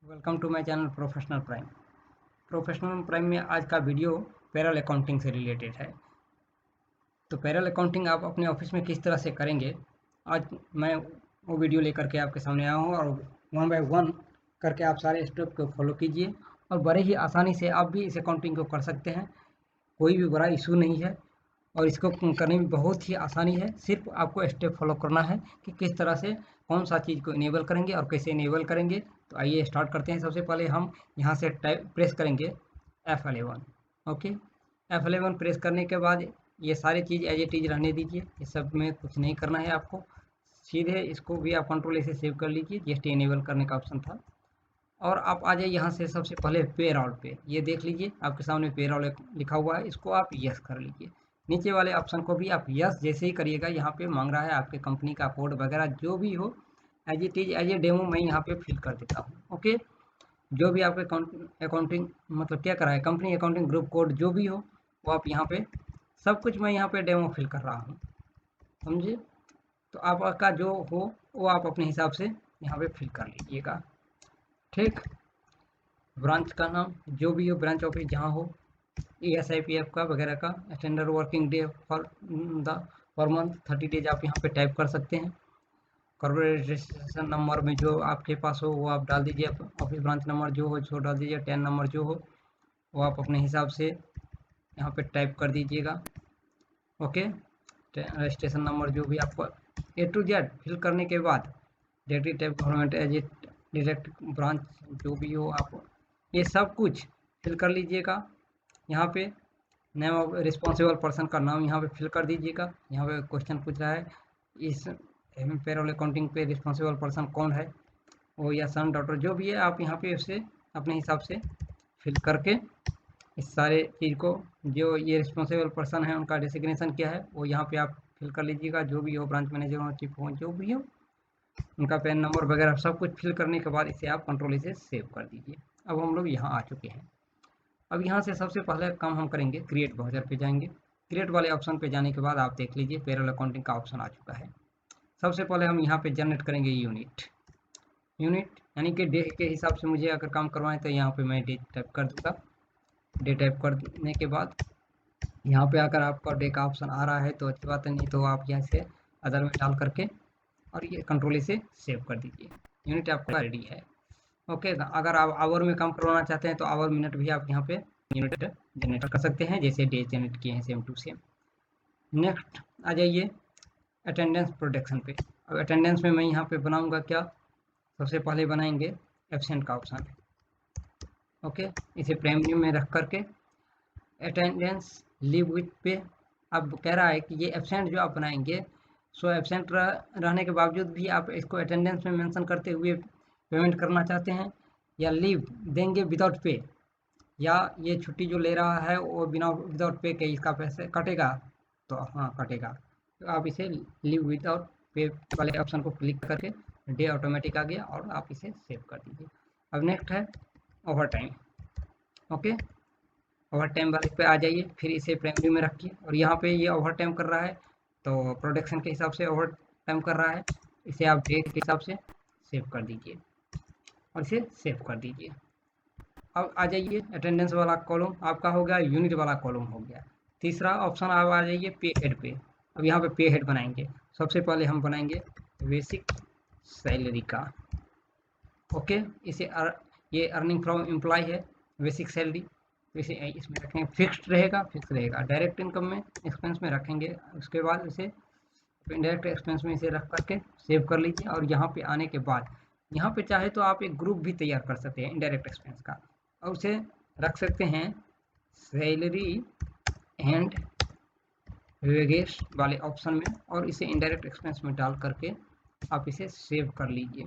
Welcome to my channel professional prime. Professional prime में आज का वीडियो पैरल अकाउंटिंग से रिलेटेड है। तो पैरल अकाउंटिंग आप अपने ऑफिस में किस तरह से करेंगे, आज मैं वो वीडियो लेकर के आपके सामने आया हूँ और वन बाय वन करके आप सारे स्टेप को फॉलो कीजिए और बड़े ही आसानी से आप भी इस अकाउंटिंग को कर सकते हैं। कोई भी बड़ा इशू नहीं है और इसको करने में बहुत ही आसानी है। सिर्फ आपको स्टेप फॉलो करना है कि किस तरह से कौन सा चीज़ को इनेबल करेंगे और कैसे इनेबल करेंगे। तो आइए स्टार्ट करते हैं। सबसे पहले हम यहाँ से टाइप प्रेस करेंगे F11। ओके, F11 प्रेस करने के बाद ये सारी चीज़ एज इट इज़ रहने दीजिए, ये सब में कुछ नहीं करना है आपको। सीधे इसको भी आप कंट्रोल से सेव कर लीजिए, जीएसटी इनेबल करने का ऑप्शन था। और आप आ जाइए यहाँ से सबसे पहले पेरोल पे, ये देख लीजिए आपके सामने पेरोल लिखा हुआ है, इसको आप यस कर लीजिए। नीचे वाले ऑप्शन को भी आप यस जैसे ही करिएगा, यहाँ पे मांग रहा है आपके कंपनी का कोड वगैरह जो भी हो, as it is as a demo मैं यहाँ पे फिल कर देता हूँ। ओके, जो भी आपके अकाउंटिंग मतलब क्या करा है, कंपनी अकाउंटिंग ग्रुप कोड जो भी हो वो आप यहाँ पे सब कुछ मैं यहाँ पे डेमो फिल कर रहा हूँ, समझिए। तो आपका जो हो वो आप अपने हिसाब से यहाँ पे फिल कर लीजिएगा। ठीक, ब्रांच का नाम जो भी हो, ब्रांच ऑफिस जहाँ हो, ESIPF का वगैरह का, standard working day for the per month 30 days आप यहाँ पे टाइप कर सकते हैं। कॉर्पोरेट रजिस्ट्रेशन नंबर में जो आपके पास हो वो आप डाल दीजिए, ऑफिस ब्रांच नंबर जो हो सो डाल दीजिए, टैन नंबर जो हो वो आप अपने हिसाब से यहाँ पे टाइप कर दीजिएगा। ओके, रजिस्ट्रेशन नंबर जो भी आपको A to Z फिल करने के बाद directly type government as a direct branch जो भी हो आप ये सब कुछ फिल कर लीजिएगा। यहाँ पे नेम ऑफ रिस्पॉन्सिबल पर्सन का नाम यहाँ पे फिल कर दीजिएगा। यहाँ पे क्वेश्चन पूछ रहा है इस पेरोल अकाउंटिंग पे रिस्पॉन्सिबल पर्सन कौन है, वो या सन डॉटर जो भी है आप यहाँ पे उसे अपने हिसाब से फिल करके इस सारे चीज़ को, जो ये रिस्पॉन्सिबल पर्सन है उनका डेसिग्नेशन क्या है वो यहाँ पे आप फिल कर लीजिएगा। जो भी हो, ब्रांच मैनेजर हो, चीफ हो, जो भी हो, उनका पैन नंबर वगैरह सब कुछ फिल करने के बाद इसे आप कंट्रोल से सेव कर दीजिए। अब हम लोग यहाँ आ चुके हैं। अब यहाँ से सबसे पहले काम हम करेंगे, क्रिएट वाउचर पे जाएंगे। क्रिएट वाले ऑप्शन पे जाने के बाद आप देख लीजिए पेरोल अकाउंटिंग का ऑप्शन आ चुका है। सबसे पहले हम यहाँ पे जनरेट करेंगे यूनिट यानी कि डे के हिसाब से मुझे अगर काम करवाएं तो यहाँ पे मैं डे टाइप कर दूंगा। डे टाइप कर देने के बाद यहाँ पे अगर आपका डे का ऑप्शन आ रहा है तो अच्छी बात है, नहीं तो आप यहाँ से अदर में डाल करके और ये कंट्रोल से सेव कर दीजिए। यूनिट आपका रेडी है। ओके, अगर आप आवर में काम करवाना चाहते हैं तो आवर मिनट भी आप यहाँ पे यूनिट जनरेट कर सकते हैं, जैसे डे जनरेट किए हैं सेम टू सेम। नेक्स्ट आ जाइए अटेंडेंस प्रोटेक्शन पे। अब अटेंडेंस में मैं यहाँ पे बनाऊंगा क्या, सबसे पहले बनाएंगे एब्सेंट का ऑप्शन। ओके, इसे प्राइमरी में रख करके अटेंडेंस लीव विथ पे। अब कह रहा है कि ये एब्सेंट जो आप बनाएंगे, सो एब्सेंट रहने के बावजूद भी आप इसको अटेंडेंस में मेंशन करते हुए पेमेंट करना चाहते हैं, या लीव देंगे विदाउट पे, या ये छुट्टी जो ले रहा है वो बिना विदाउट पे के इसका पैसे कटेगा, तो हाँ कटेगा। तो आप इसे लीव विदाउट पे वाले ऑप्शन को क्लिक करके डे ऑटोमेटिक आ गया और आप इसे सेव कर दीजिए। अब नेक्स्ट है over time. Okay, over time वाले पे आ जाइए, फिर इसे प्राइमरी में रखिए और यहाँ पे ये ओवर टाइम कर रहा है तो प्रोडक्शन के हिसाब से ओवर टाइम कर रहा है, इसे आप डेट के हिसाब से सेव कर दीजिए और इसे सेव कर दीजिए। अब आ जाइए अटेंडेंस वाला कॉलम आपका हो गया, यूनिट वाला कॉलम हो गया। तीसरा ऑप्शन आप आ जाइए पे हेड पे। अब यहाँ पे पे हेड बनाएंगे। सबसे पहले हम बनाएंगे बेसिक सैलरी का। ओके, इसे ये अर्निंग फ्रॉम एम्प्लॉय है, बेसिक सैलरी, तो इसे इसमें रखेंगे। फिक्स्ड रहेगा, फिक्स रहेगा। डायरेक्ट इनकम में एक्सपेंस में रखेंगे, उसके बाद इसे इनडायरेक्ट एक्सपेंस में इसे रख करके सेव कर लीजिए। और यहाँ पे आने के बाद यहाँ पे चाहे तो आप एक ग्रुप भी तैयार कर सकते हैं इनडायरेक्ट एक्सपेंस का, और उसे रख सकते हैं सैलरी एंड वेजेस वाले ऑप्शन में, और इसे इनडायरेक्ट एक्सपेंस में डाल करके आप इसे सेव कर लीजिए,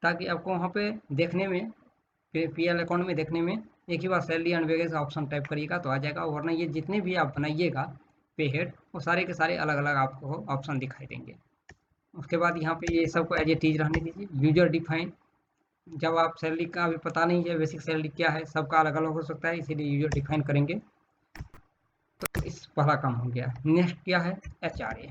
ताकि आपको वहाँ पे देखने में PL अकाउंट में देखने में एक ही बार salary and wages option type करिएगा तो आ जाएगा, वरना ये जितने भी आप बनाइएगा पे हेड वो सारे के सारे अलग अलग आपको ऑप्शन दिखाई देंगे। उसके बाद यहाँ पे ये सबको एज ए टीज रहने दीजिए। यूजर डिफाइन, जब आप सैलरी का अभी पता नहीं है बेसिक सैलरी क्या है, सबका अलग अलग हो सकता है, इसीलिए यूजर डिफाइन करेंगे। तो इस पहला काम हो गया। नेक्स्ट क्या है, HRA,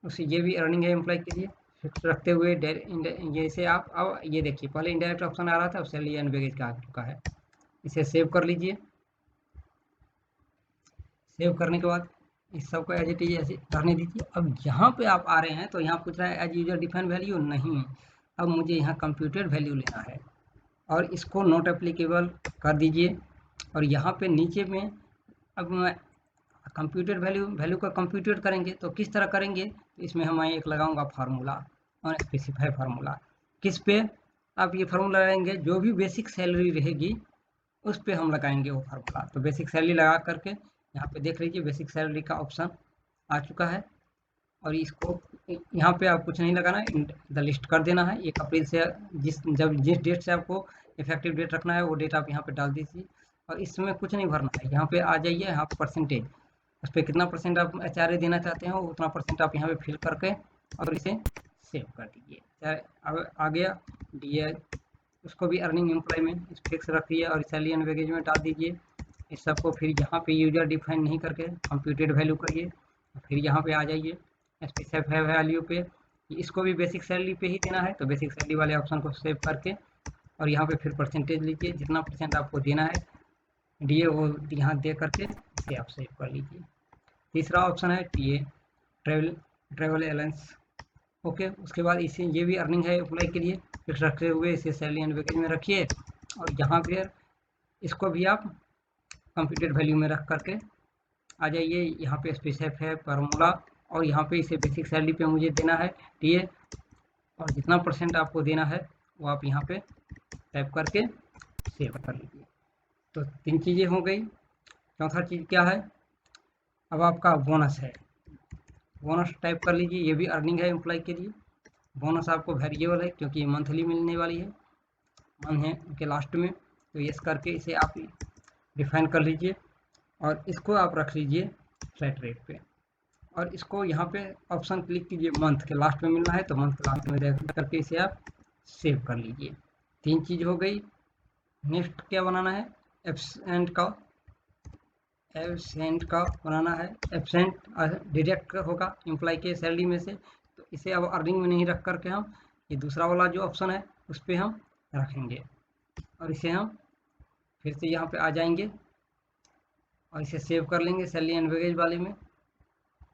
उसे ये भी अर्निंग है एम्प्लॉय के लिए, फिक्स रखते हुए जैसे आप अब ये देखिए पहले इनडायरेक्ट ऑप्शन आ रहा था, अब सैलरी एंड वेजेज का आ चुका है। इसे सेव कर लीजिए। सेव करने के बाद इस सब को एज इट इज ऐसे रहने दीजिए। अब यहाँ पे आप आ रहे हैं तो यहाँ पूछ रहा है एज यूजर डिफाइन वैल्यू, नहीं, अब मुझे यहाँ कंप्यूटेड वैल्यू लेना है और इसको नॉट एप्लीकेबल कर दीजिए। और यहाँ पे नीचे में अब मैं कंप्यूटेड वैल्यू का कंप्यूटेड करेंगे तो किस तरह करेंगे, तो इसमें हम एक लगाऊंगा फार्मूला और स्पेसिफाई फार्मूला। किस पे आप ये फार्मूला लगाएंगे, जो भी बेसिक सैलरी रहेगी उस पे हम लगाएंगे वो फार्मूला। तो बेसिक सैलरी लगा करके यहाँ पे देख लीजिए बेसिक सैलरी का ऑप्शन आ चुका है। और इसको यहाँ पे आप कुछ नहीं लगाना है, द लिस्ट कर देना है। 1 अप्रैल से जिस डेट से आपको इफेक्टिव डेट रखना है वो डेट आप यहाँ पे डाल दीजिए। और इसमें कुछ नहीं भरना है, यहाँ पे आ जाइए, यहाँ परसेंटेज, उस पर कितना परसेंट आप एचआरए देना चाहते हैं उतना परसेंट आप यहाँ पे फिल करके और इसे सेव कर दीजिए। अब आ गया डीए, उसको भी अर्निंग एम्प्लॉय में इस फिक्स रखिए और सैलरी एंड वेजेज में डाल दीजिए। इस सबको फिर यहाँ पे यूजर डिफाइन नहीं करके कंप्यूटेड वैल्यू करिए। फिर यहाँ पे आ जाइए स्पेसिफाई वैल्यू पे, इसको भी बेसिक सैलरी पे ही देना है, तो बेसिक सैलरी वाले ऑप्शन को सेव करके और यहाँ पे फिर परसेंटेज लीजिए, जितना परसेंट आपको देना है डीए वो यहाँ दे करके इसे आप सेव कर लीजिए। तीसरा ऑप्शन है टीए, ट्रेवल अलाउंस। ओके, उसके बाद इसे ये भी अर्निंग है एम्प्लॉय के लिए, फिक्स रखते हुए इसे सैलरी एंड वेजेज में रखिए। और यहाँ पर इसको भी आप कंप्यूटेड वैल्यू में रख करके आ जाइए, यहाँ पे स्पेसिफाई फार्मूला और यहाँ पे इसे बेसिक सैलरी पे मुझे देना है टीए, और जितना परसेंट आपको देना है वो आप यहाँ पे टाइप करके सेव कर लीजिए। तो 3 चीज़ें हो गई। चौथा चीज़ क्या है, अब आपका बोनस है, बोनस टाइप कर लीजिए। ये भी अर्निंग है एम्प्लॉय के लिए। बोनस आपको वेरिएबल है क्योंकि ये मंथली मिलने वाली है, मंथ है के लास्ट में। तो यस करके इसे आप डिफाइन कर लीजिए और इसको आप रख लीजिए फ्लैट रेट पे। और इसको यहाँ पे ऑप्शन क्लिक कीजिए, मंथ के लास्ट में मिलना है तो मंथ के लास्ट में देख करके इसे आप सेव कर लीजिए। 3 चीज़ हो गई। नेक्स्ट क्या बनाना है, एब्सेंट का बनाना है। एब्सेंट डिडक्ट होगा एम्प्लॉय के सैलरी में से, तो इसे अब अर्निंग में नहीं रख करके हम ये दूसरा वाला जो ऑप्शन है उस पर हम रखेंगे। और इसे हम फिर से यहाँ पे आ जाएंगे और इसे सेव कर लेंगे सैलरी एंड वेजेज वाले में।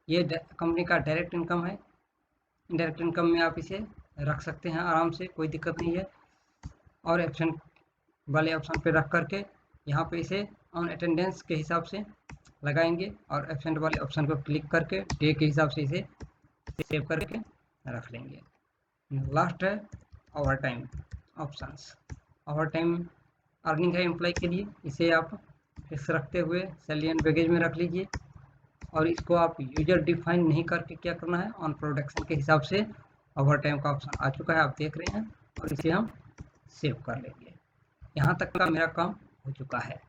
ये कंपनी का डायरेक्ट इनकम है, इनडायरेक्ट इनकम में आप इसे रख सकते हैं आराम से, कोई दिक्कत नहीं है। और एब्सेंट वाले ऑप्शन पे रख करके यहाँ पे इसे ऑन अटेंडेंस के हिसाब से लगाएंगे और एब्सेंट वाले ऑप्शन को क्लिक करके डे के हिसाब से इसे सेव करके रख लेंगे। लास्ट है over time options. Over time earning है एम्प्लॉय के लिए, इसे आप फिक्स रखते हुए सैलरी एंड वेजेज में रख लीजिए। और इसको आप यूजर डिफाइन नहीं करके क्या करना है, ऑन प्रोडक्शन के हिसाब से ओवर टाइम का ऑप्शन आ चुका है, आप देख रहे हैं। और इसे हम सेव कर लेंगे। यहाँ तक का मेरा काम हो चुका है।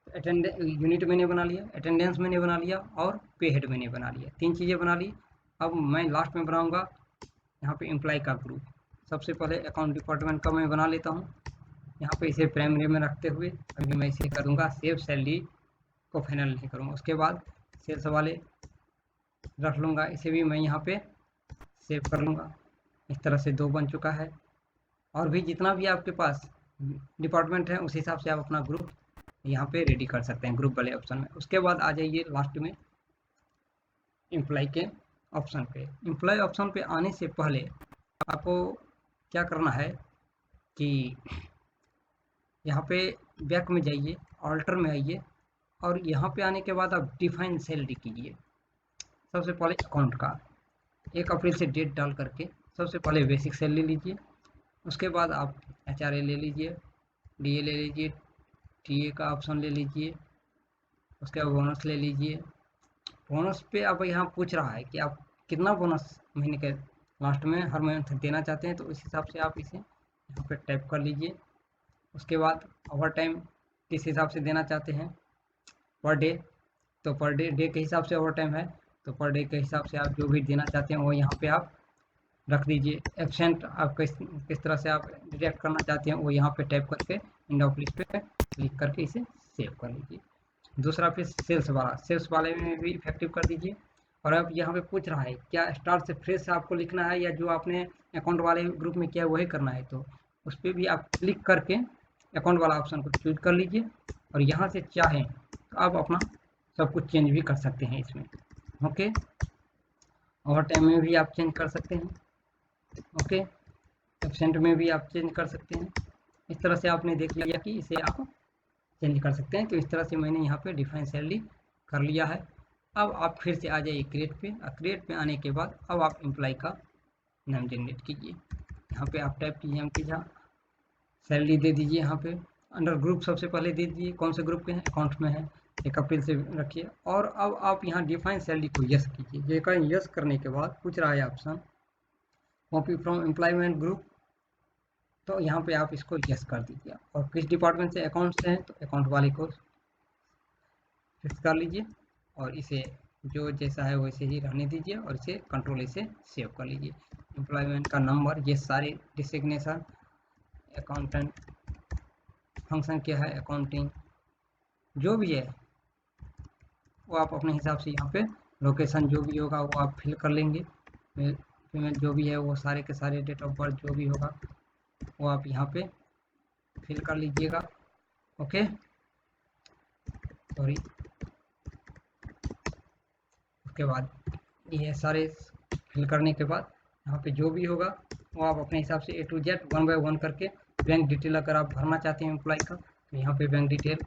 अटेंडेंस यूनिट मैंने बना लिया, अटेंडेंस मैंने बना लिया और पे हेड मैंने बना लिया, 3 चीज़ें बना ली। अब मैं लास्ट में बनाऊंगा यहाँ पे एम्प्लॉय का ग्रुप। सबसे पहले अकाउंट डिपार्टमेंट का मैं बना लेता हूँ। यहाँ पे इसे प्राइमरी में रखते हुए अभी मैं इसे करूँगा सेव, सैलरी को फाइनल नहीं करूँगा। उसके बाद सेल्स वाले रख लूँगा, इसे भी मैं यहाँ पे सेव कर लूँगा। इस तरह से 2 बन चुका है। और भी जितना भी आपके पास डिपार्टमेंट है उस हिसाब से आप अपना ग्रुप यहाँ पे रेडी कर सकते हैं ग्रुप वाले ऑप्शन में। उसके बाद आ जाइए लास्ट में एम्प्लॉय के ऑप्शन पे। एम्प्लॉय ऑप्शन पे आने से पहले आपको क्या करना है कि यहाँ पे बैक में जाइए, ऑल्टर में आइए और यहाँ पे आने के बाद आप डिफाइन सैलरी कीजिए। सबसे पहले अकाउंट का 1 अप्रैल से डेट डाल करके सबसे पहले बेसिक सैलरी लीजिए। उसके बाद आप एचआरए ले लीजिए, डीए ले लीजिए, टीए का ऑप्शन ले लीजिए, उसके बाद बोनस ले लीजिए। बोनस पे अब यहाँ पूछ रहा है कि आप कितना बोनस महीने के लास्ट में हर मंथ देना चाहते हैं, तो उस हिसाब से आप इसे यहाँ पे टाइप कर लीजिए। उसके बाद ओवर टाइम किस हिसाब से देना चाहते हैं पर डे, तो पर डे के हिसाब से ओवर टाइम है, तो पर डे के हिसाब से आप जो भी देना चाहते हैं वो यहाँ पे आप रख दीजिए। एब्सेंट आप किस तरह से आप डिडक्ट करना चाहते हैं वो यहाँ पे टाइप करके इंड ऑफ लिस्ट पे क्लिक करके इसे सेव कर लीजिए। दूसरा फिर सेल्स वाले में भी इफेक्टिव कर दीजिए। और अब यहाँ पे पूछ रहा है क्या स्टार्ट से फ्रेश आपको लिखना है या जो आपने अकाउंट वाले ग्रुप में किया है वही करना है, तो उस पर भी आप क्लिक करके अकाउंट वाला ऑप्शन को चूज कर लीजिए और यहाँ से चाहें तो आप अपना सब कुछ चेंज भी कर सकते हैं इसमें। ओके, ओवर टाइम में भी आप चेंज कर सकते हैं। ओके, एब्सेंट में भी आप चेंज कर सकते हैं। इस तरह से आपने देख लिया कि इसे आप चेंज कर सकते हैं। तो इस तरह से मैंने यहाँ पे डिफाइन सैलरी कर लिया है। अब आप फिर से आ जाइए क्रिएट पे। क्रिएट पे आने के बाद अब आप एम्प्लॉय का नाम जनरेट कीजिए। यहाँ पे आप टाइप कीजिए एम जहाँ सैलरी दे दीजिए। यहाँ पे अंडर ग्रुप सबसे पहले दे दीजिए कौन से ग्रुप के हैं, अकाउंट में है, 1 अप्रैल से रखिए। और अब आप यहाँ डिफाइन सैलरी को यस कीजिए। ये का यस करने के बाद पूछ रहा है option copy from employment group, तो यहाँ पे आप इसको यस कर दीजिए। और किस डिपार्टमेंट से अकाउंट से हैं तो अकाउंट वाले को फिक्स कर लीजिए और इसे जो जैसा है वैसे ही रहने दीजिए और इसे कंट्रोल इसे सेव कर लीजिए। एम्प्लॉयमेंट का नंबर, ये सारे डिसिग्नेशन, अकाउंटेंट फंक्शन क्या है, अकाउंटिंग जो भी है वो आप अपने हिसाब से यहाँ पे लोकेशन जो भी होगा वो आप फिल कर लेंगे। फीमेल जो भी है वो सारे के सारे डेट ऑफ बर्थ जो भी होगा वो आप यहाँ पे फिल कर लीजिएगा। Okay, sorry. उसके बाद ये सारे फिल करने के बाद यहाँ पे जो भी होगा वो आप अपने हिसाब से A to Z 1 बाय 1 करके बैंक डिटेल अगर आप भरना चाहते हैं एम्प्लॉय का तो यहाँ पे बैंक डिटेल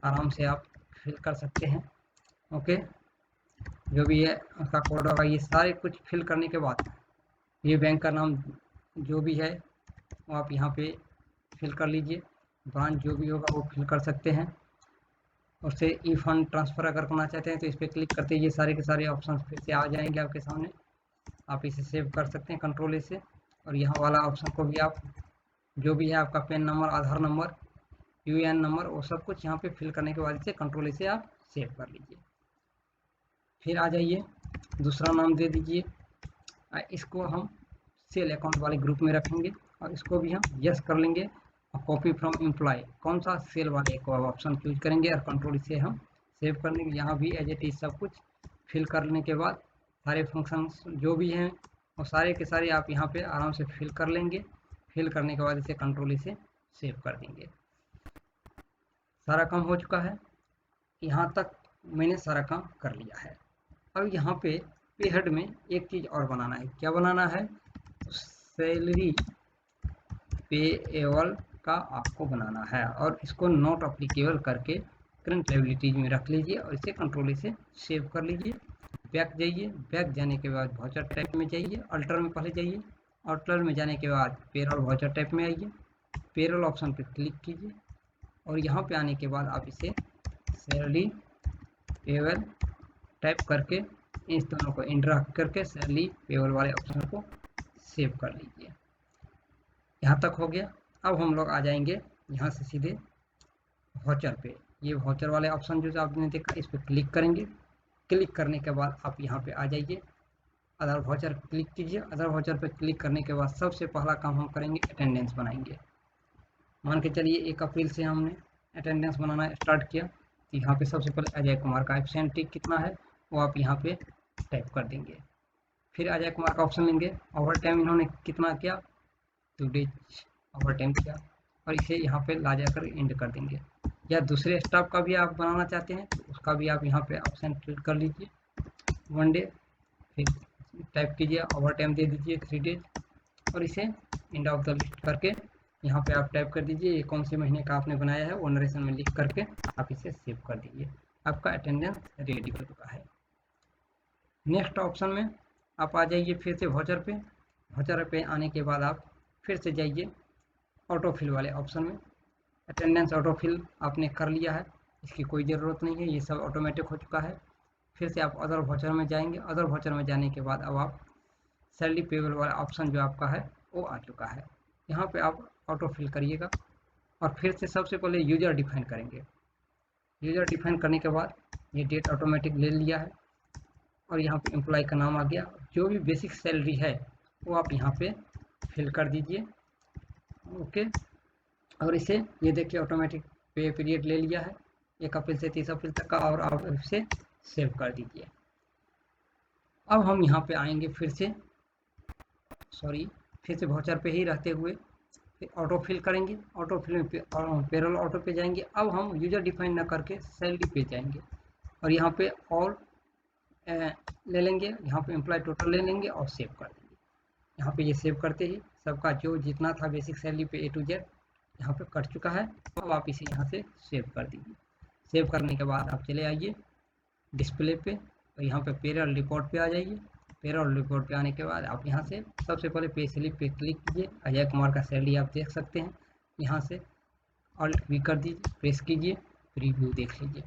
आराम से आप फिल कर सकते हैं। ओके, जो भी है उसका कोड होगा, ये सारे कुछ फिल करने के बाद ये बैंक का नाम जो भी है वो आप यहाँ पे फिल कर लीजिए। ब्रांच जो भी होगा वो फिल कर सकते हैं। उससे ई फंड ट्रांसफ़र अगर करना चाहते हैं तो इस पर क्लिक करते ये सारे के सारे ऑप्शन फिर से आ जाएंगे आपके सामने। आप इसे सेव कर सकते हैं कंट्रोल से। और यहाँ वाला ऑप्शन को भी आप जो भी है आपका पैन नंबर, आधार नंबर, यूएएन नंबर, वो सब कुछ यहाँ पे फिल करने के बाद इसे कंट्रोल से आप सेव कर लीजिए। फिर आ जाइए दूसरा नाम दे दीजिए। इसको हम सेल अकाउंट वाले ग्रुप में रखेंगे और इसको भी हम यस कर लेंगे। और कॉपी फ्रॉम एम्प्लॉय कौन सा सेल वाले को आप ऑप्शन चूज करेंगे और कंट्रोल से हम सेव कर लेंगे। यहाँ भी एज इट इज सब कुछ फिल करने के बाद सारे फंक्शंस जो भी हैं वो सारे के सारे आप यहाँ पे आराम से फिल कर लेंगे। फिल करने के बाद इसे कंट्रोल से सेव कर देंगे। सारा काम हो चुका है। यहाँ तक मैंने सारा काम कर लिया है। अब यहाँ पे हेड में एक चीज़ और बनाना है। क्या बनाना है? सैलरी पेएबल का आपको बनाना है और इसको नॉट अप्लीकेबल करके करंट लायबिलिटीज में रख लीजिए और इसे कंट्रोल से सेव कर लीजिए। बैक जाइए, बैक जाने के बाद वाउचर टाइप में जाइए, अल्टर में पहले जाइए, अल्टर में जाने के बाद पेरोल वाउचर टाइप में आइए, पेरोल ऑप्शन पर क्लिक कीजिए और यहाँ पे आने के बाद आप इसे सैलरी पेएबल टाइप करके इस दोनों को इंटर करके सैलरी पेएबल वाले ऑप्शन को सेव कर लीजिए। यहाँ तक हो गया। अब हम लोग आ जाएंगे यहाँ से सीधे वाउचर पे। ये वाउचर वाले ऑप्शन जो आपने देखा इस पर क्लिक करेंगे। क्लिक करने के बाद आप यहाँ पे आ जाइए, अदर वाउचर क्लिक कीजिए। अदर वाउचर पे क्लिक करने के बाद सबसे पहला काम हम करेंगे अटेंडेंस बनाएंगे। मान के चलिए 1 अप्रैल से हमने अटेंडेंस बनाना स्टार्ट किया तो यहाँ पे सबसे पहले अजय कुमार का एब्सेंटी कितना है वो आप यहाँ पे टाइप कर देंगे। फिर अजय कुमार का ऑप्शन लेंगे, ओवर टाइम इन्होंने कितना किया, 2 डेज ओवर टाइम किया और इसे यहाँ पे ला जाकर एंड कर देंगे। या दूसरे स्टाफ का भी आप बनाना चाहते हैं तो उसका भी आप यहाँ पे ऑप्शन क्लिक कर लीजिए, 1 डे, फिर टाइप कीजिए ओवर टाइम दे दीजिए 3 डेज और इसे एंड ऑफ द लिस्ट करके यहाँ पे आप टाइप कर दीजिए ये कौन से महीने का आपने बनाया है वो नरेशन में लिख करके आप इसे सेव कर दीजिए। आपका अटेंडेंस रेडी हो चुका है। नेक्स्ट ऑप्शन में आप आ जाइए फिर से वाउचर पे। वाउचर पे आने के बाद आप फिर से जाइए ऑटो फिल वाले ऑप्शन में। अटेंडेंस ऑटो फिल आपने कर लिया है, इसकी कोई ज़रूरत नहीं है, ये सब ऑटोमेटिक हो चुका है। फिर से आप अदर वाउचर में जाएंगे। अदर वाउचर में जाने के बाद अब आप सैलरी पेएबल वाला ऑप्शन जो आपका है वो आ चुका है। यहाँ पे आप ऑटो फिल करिएगा और फिर से सबसे पहले यूज़र डिफाइन करेंगे। यूज़र डिफाइन करने के बाद ये डेट ऑटोमेटिक ले लिया है और यहाँ पे एम्प्लॉय का नाम आ गया। जो भी बेसिक सैलरी है वो आप यहाँ पे फिल कर दीजिए। ओके, और इसे ये देखिए ऑटोमेटिक पे पीरियड ले लिया है 1 अप्रैल से 30 अप्रैल तक का और आप इसे सेव कर दीजिए। अब हम यहाँ पे आएंगे फिर से वाउचर पे ही रहते हुए फिर ऑटो फिल करेंगे। ऑटो फिल में पेरोल ऑटो पे जाएंगे। अब हम यूजर डिफाइन ना करके सैलरी पे जाएंगे और यहाँ पे ऑल ले लेंगे, यहाँ पे एम्प्लॉय टोटल ले लेंगे और सेव कर देंगे। यहाँ पे ये सेव करते ही सबका जो जितना था बेसिक सैलरी पे A to Z यहाँ पे कट चुका है। अब आप इसे यहाँ से सेव कर दीजिए। सेव करने के बाद आप चले आइए डिस्प्ले पे और यहाँ पे पेरोल रिपोर्ट पे आ जाइए। पेरोल रिपोर्ट पे आने के बाद आप यहाँ से सबसे पहले पे स्लिप पे क्लिक कीजिए। अजय कुमार का सैलरी आप देख सकते हैं। यहाँ से ऑल्ट क्लिक कर दीजिए, प्रेस कीजिए, प्रीव्यू देख लीजिए।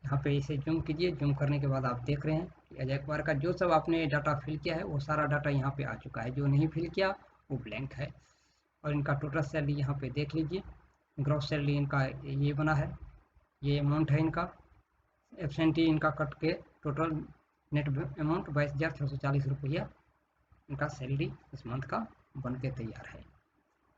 यहाँ पे इसे जूम कीजिए। जूम करने के बाद आप देख रहे हैं कि अजय कुमार का जो सब आपने डाटा फिल किया है वो सारा डाटा यहाँ पे आ चुका है। जो नहीं फिल किया वो ब्लैंक है। और इनका टोटल सैलरी यहाँ पे देख लीजिए। ग्रॉस सैलरी इनका ये बना है, ये अमाउंट है इनका। एब्सेंटी इनका कट के टोटल नेट अमाउंट 22,640 रुपया इनका सैलरी इस मंथ का बन के तैयार है।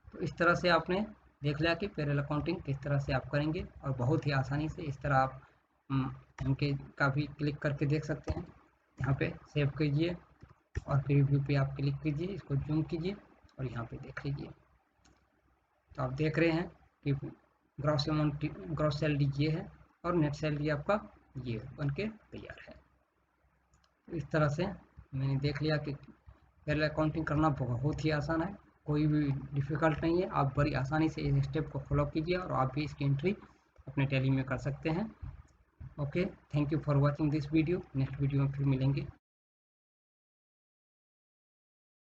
तो इस तरह से आपने देख लिया कि पेरोल अकाउंटिंग किस तरह से आप करेंगे और बहुत ही आसानी से इस तरह आप उनके का भी क्लिक करके देख सकते हैं। यहाँ पे सेव कीजिए और प्रीव्यू पे आप क्लिक कीजिए, इसको जूम कीजिए और यहाँ पे देख लीजिए। तो आप देख रहे हैं कि ग्रॉस अमाउंट ग्रॉस सैलरी ये है और नेट सैलरी आपका ये बन के तैयार है। तो इस तरह से मैंने देख लिया कि पेरोल अकाउंटिंग करना बहुत ही आसान है, कोई भी डिफ़िकल्ट नहीं है। आप बड़ी आसानी से इस स्टेप को फॉलो कीजिए और आप भी इसकी एंट्री अपने टैली में कर सकते हैं। Okay, thank you for watching this video. Next video में फिर मिलेंगे।